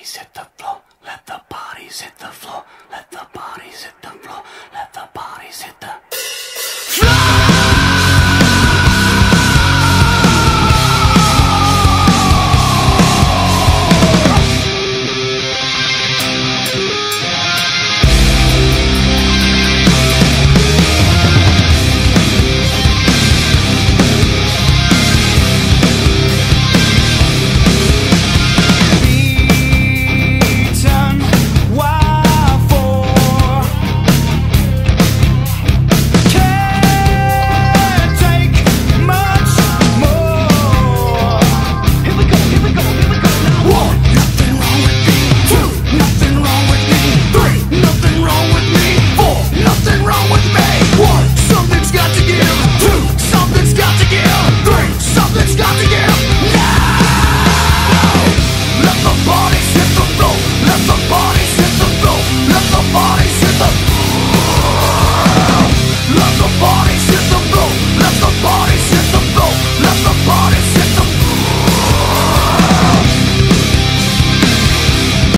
bodies hit the floor. Let the bodies hit the floor. Let the bodies hit the floor. Let the bodies hit the bodies hit the floor. Let the bodies